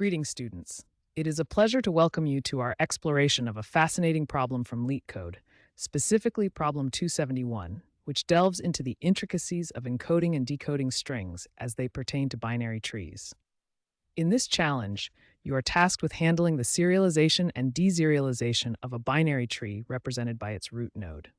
Greetings, students. It is a pleasure to welcome you to our exploration of a fascinating problem from LeetCode, specifically Problem 271, which delves into the intricacies of encoding and decoding strings as they pertain to binary trees. In this challenge, you are tasked with handling the serialization and deserialization of a binary tree represented by its root node.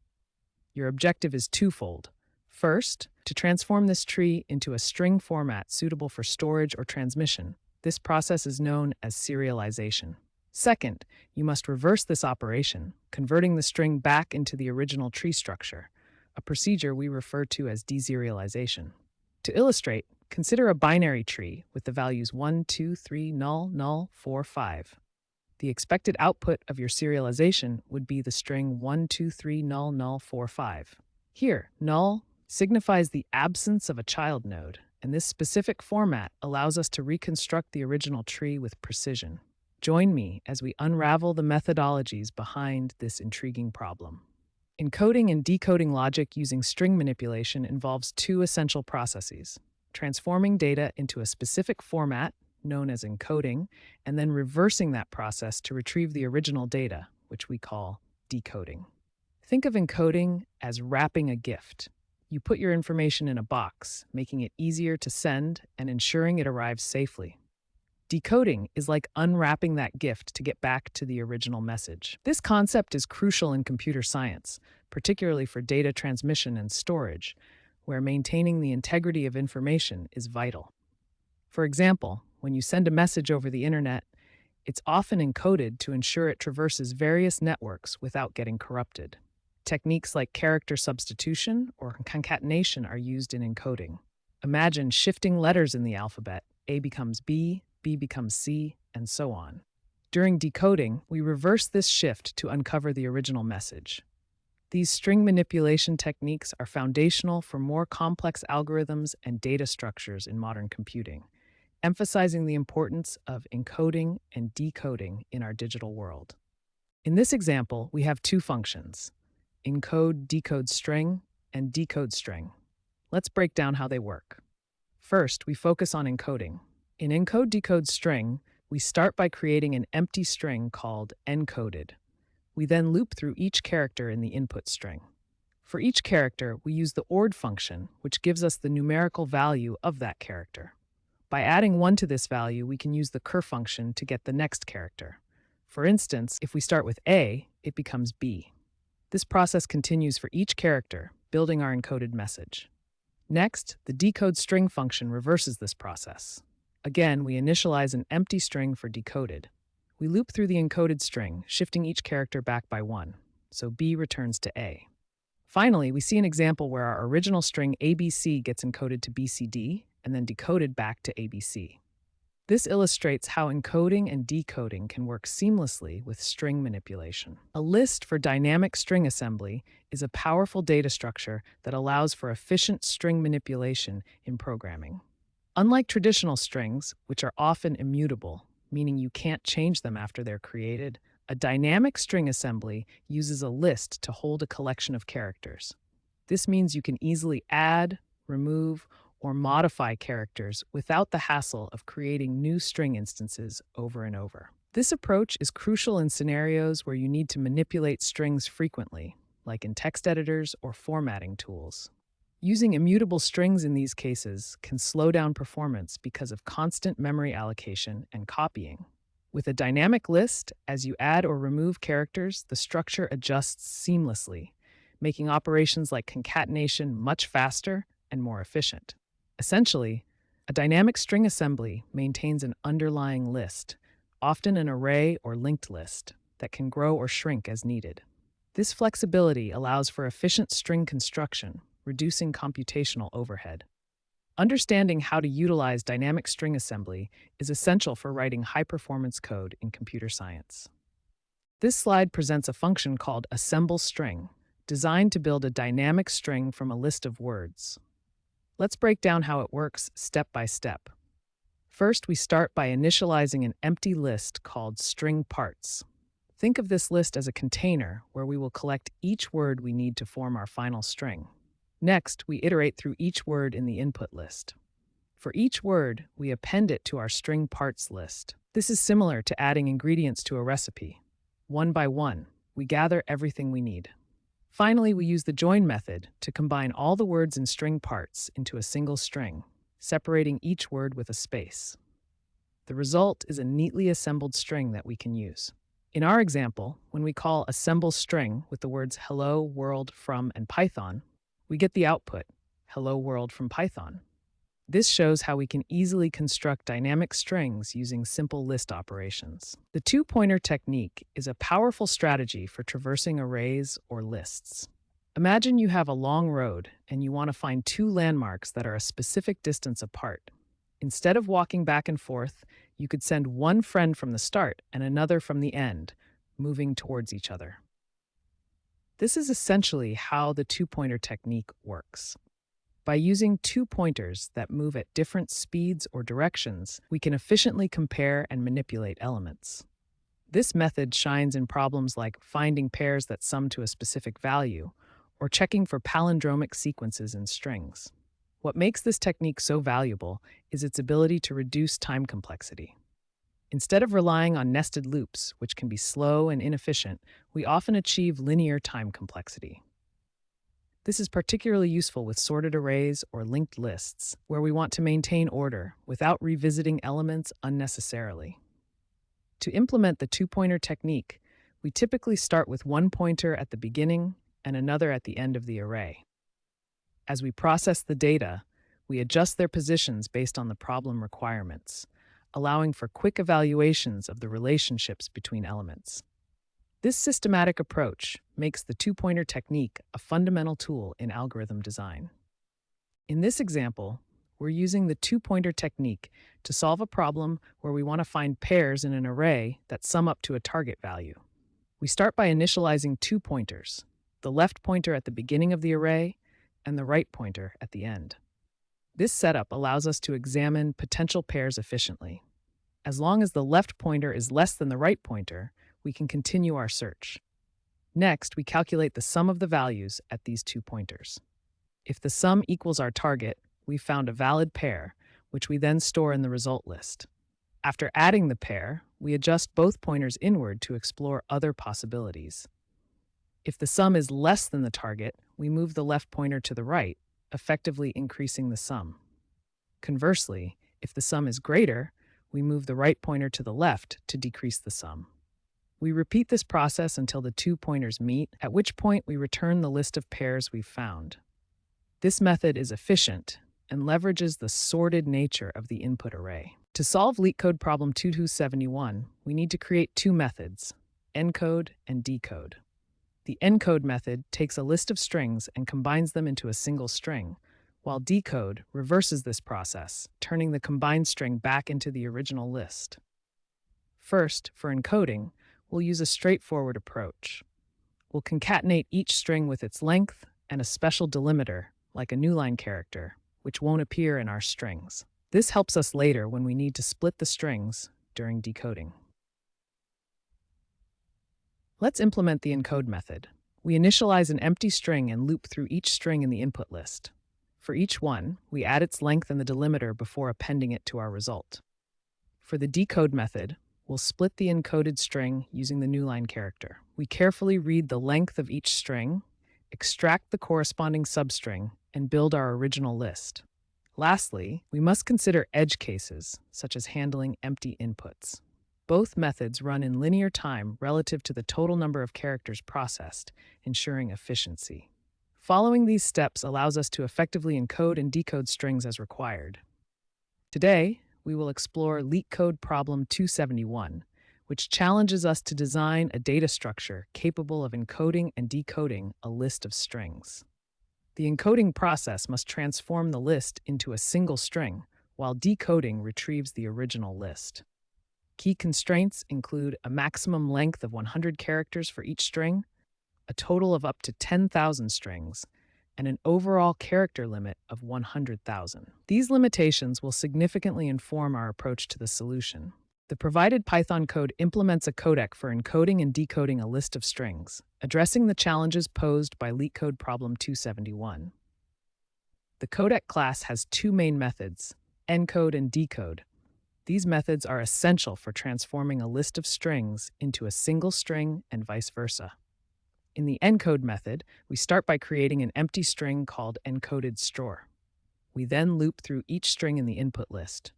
Your objective is twofold. First, to transform this tree into a string format suitable for storage or transmission. This process is known as serialization. Second, you must reverse this operation, converting the string back into the original tree structure, a procedure we refer to as deserialization. To illustrate, consider a binary tree with the values 1, 2, 3, null, null, 4, 5. The expected output of your serialization would be the string 1, 2, 3, null, null, 4, 5. Here, null signifies the absence of a child node, and this specific format allows us to reconstruct the original tree with precision. Join me as we unravel the methodologies behind this intriguing problem. Encoding and decoding logic using string manipulation involves two essential processes: transforming data into a specific format, known as encoding, and then reversing that process to retrieve the original data, which we call decoding. Think of encoding as wrapping a gift. You put your information in a box, making it easier to send and ensuring it arrives safely. Decoding is like unwrapping that gift to get back to the original message. This concept is crucial in computer science, particularly for data transmission and storage, where maintaining the integrity of information is vital. For example, when you send a message over the internet, it's often encoded to ensure it traverses various networks without getting corrupted. Techniques like character substitution or concatenation are used in encoding. Imagine shifting letters in the alphabet. A becomes B becomes C, and so on. During decoding, we reverse this shift to uncover the original message. These string manipulation techniques are foundational for more complex algorithms and data structures in modern computing, emphasizing the importance of encoding and decoding in our digital world. In this example, we have two functions: encode decode string and decode string. Let's break down how they work. First, we focus on encoding. In encode decode string, we start by creating an empty string called encoded. We then loop through each character in the input string. For each character, we use the ORD function, which gives us the numerical value of that character. By adding 1 to this value, we can use the cur function to get the next character. For instance, if we start with A, it becomes B. This process continues for each character, building our encoded message. Next, the decode string function reverses this process. Again, we initialize an empty string for decoded. We loop through the encoded string, shifting each character back by 1, so B returns to A. Finally, we see an example where our original string ABC gets encoded to BCD and then decoded back to ABC. This illustrates how encoding and decoding can work seamlessly with string manipulation. A list for dynamic string assembly is a powerful data structure that allows for efficient string manipulation in programming. Unlike traditional strings, which are often immutable, meaning you can't change them after they're created, a dynamic string assembly uses a list to hold a collection of characters. This means you can easily add, remove, or modify characters without the hassle of creating new string instances over and over. This approach is crucial in scenarios where you need to manipulate strings frequently, like in text editors or formatting tools. Using immutable strings in these cases can slow down performance because of constant memory allocation and copying. With a dynamic list, as you add or remove characters, the structure adjusts seamlessly, making operations like concatenation much faster and more efficient. Essentially, a dynamic string assembly maintains an underlying list, often an array or linked list, that can grow or shrink as needed. This flexibility allows for efficient string construction, reducing computational overhead. Understanding how to utilize dynamic string assembly is essential for writing high-performance code in computer science. This slide presents a function called AssembleString, designed to build a dynamic string from a list of words. Let's break down how it works step by step. First, we start by initializing an empty list called string parts. Think of this list as a container where we will collect each word we need to form our final string. Next, we iterate through each word in the input list. For each word, we append it to our string parts list. This is similar to adding ingredients to a recipe. One by one, we gather everything we need. Finally, we use the join method to combine all the words in string parts into a single string, separating each word with a space. The result is a neatly assembled string that we can use. In our example, when we call assemble string with the words hello, world, from, and Python, we get the output, hello world from Python. This shows how we can easily construct dynamic strings using simple list operations. The two-pointer technique is a powerful strategy for traversing arrays or lists. Imagine you have a long road and you want to find two landmarks that are a specific distance apart. Instead of walking back and forth, you could send one friend from the start and another from the end, moving towards each other. This is essentially how the two-pointer technique works. By using two pointers that move at different speeds or directions, we can efficiently compare and manipulate elements. This method shines in problems like finding pairs that sum to a specific value, or checking for palindromic sequences in strings. What makes this technique so valuable is its ability to reduce time complexity. Instead of relying on nested loops, which can be slow and inefficient, we often achieve linear time complexity. This is particularly useful with sorted arrays or linked lists, where we want to maintain order without revisiting elements unnecessarily. To implement the two-pointer technique, we typically start with one pointer at the beginning and another at the end of the array. As we process the data, we adjust their positions based on the problem requirements, allowing for quick evaluations of the relationships between elements. This systematic approach makes the two-pointer technique a fundamental tool in algorithm design. In this example, we're using the two-pointer technique to solve a problem where we want to find pairs in an array that sum up to a target value. We start by initializing two pointers, the left pointer at the beginning of the array and the right pointer at the end. This setup allows us to examine potential pairs efficiently. As long as the left pointer is less than the right pointer, we can continue our search. Next, we calculate the sum of the values at these two pointers. If the sum equals our target, we've found a valid pair, which we then store in the result list. After adding the pair, we adjust both pointers inward to explore other possibilities. If the sum is less than the target, we move the left pointer to the right, effectively increasing the sum. Conversely, if the sum is greater, we move the right pointer to the left to decrease the sum. We repeat this process until the two pointers meet, at which point we return the list of pairs we've found. This method is efficient and leverages the sorted nature of the input array. To solve LeetCode problem 2271, we need to create two methods, ENCODE and DECODE. The ENCODE method takes a list of strings and combines them into a single string, while DECODE reverses this process, turning the combined string back into the original list. First, for encoding, we'll use a straightforward approach. We'll concatenate each string with its length and a special delimiter, like a newline character, which won't appear in our strings. This helps us later when we need to split the strings during decoding. Let's implement the encode method. We initialize an empty string and loop through each string in the input list. For each one, we add its length and the delimiter before appending it to our result. For the decode method, we'll split the encoded string using the newline character. We carefully read the length of each string, extract the corresponding substring, and build our original list. Lastly, we must consider edge cases, such as handling empty inputs. Both methods run in linear time relative to the total number of characters processed, ensuring efficiency. Following these steps allows us to effectively encode and decode strings as required. Today, we will explore LeetCode problem 271, which challenges us to design a data structure capable of encoding and decoding a list of strings. The encoding process must transform the list into a single string, while decoding retrieves the original list. Key constraints include a maximum length of 100 characters for each string, a total of up to 10,000 strings, and an overall character limit of 100,000. These limitations will significantly inform our approach to the solution. The provided Python code implements a codec for encoding and decoding a list of strings, addressing the challenges posed by LeetCode problem 271. The codec class has two main methods, ENCODE and DECODE. These methods are essential for transforming a list of strings into a single string and vice versa. In the ENCODE method, we start by creating an empty string called encoded str. We then loop through each string in the input list.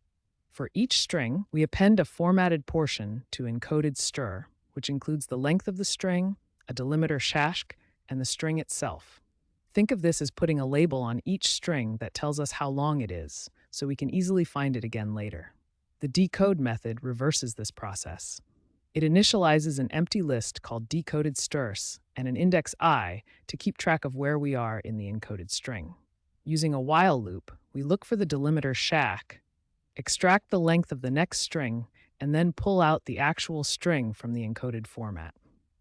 For each string, we append a formatted portion to encoded str, which includes the length of the string, a delimiter shashk, and the string itself. Think of this as putting a label on each string that tells us how long it is, so we can easily find it again later. The decode method reverses this process. It initializes an empty list called decoded strs and an index I to keep track of where we are in the encoded string. Using a while loop, we look for the delimiter shak, extract the length of the next string, and then pull out the actual string from the encoded format.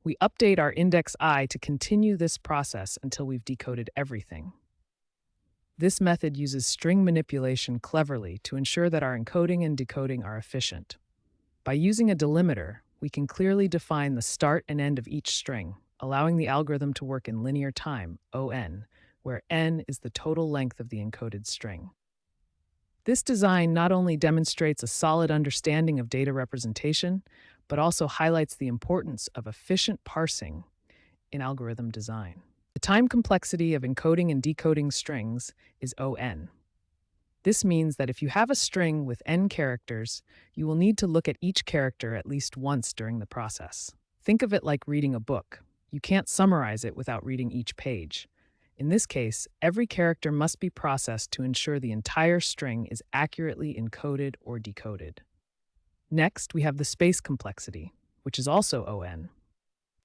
We update our index I to continue this process until we've decoded everything. This method uses string manipulation cleverly to ensure that our encoding and decoding are efficient. By using a delimiter, we can clearly define the start and end of each string, allowing the algorithm to work in linear time, ON, where n is the total length of the encoded string. This design not only demonstrates a solid understanding of data representation, but also highlights the importance of efficient parsing in algorithm design. The time complexity of encoding and decoding strings is ON. This means that if you have a string with n characters, you will need to look at each character at least once during the process. Think of it like reading a book. You can't summarize it without reading each page. In this case, every character must be processed to ensure the entire string is accurately encoded or decoded. Next, we have the space complexity, which is also ON.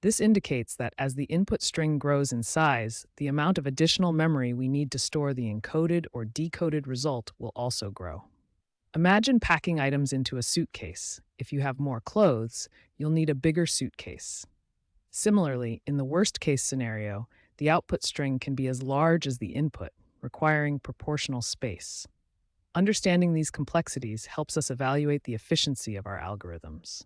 This indicates that as the input string grows in size, the amount of additional memory we need to store the encoded or decoded result will also grow. Imagine packing items into a suitcase. If you have more clothes, you'll need a bigger suitcase. Similarly, in the worst-case scenario, the output string can be as large as the input, requiring proportional space. Understanding these complexities helps us evaluate the efficiency of our algorithms.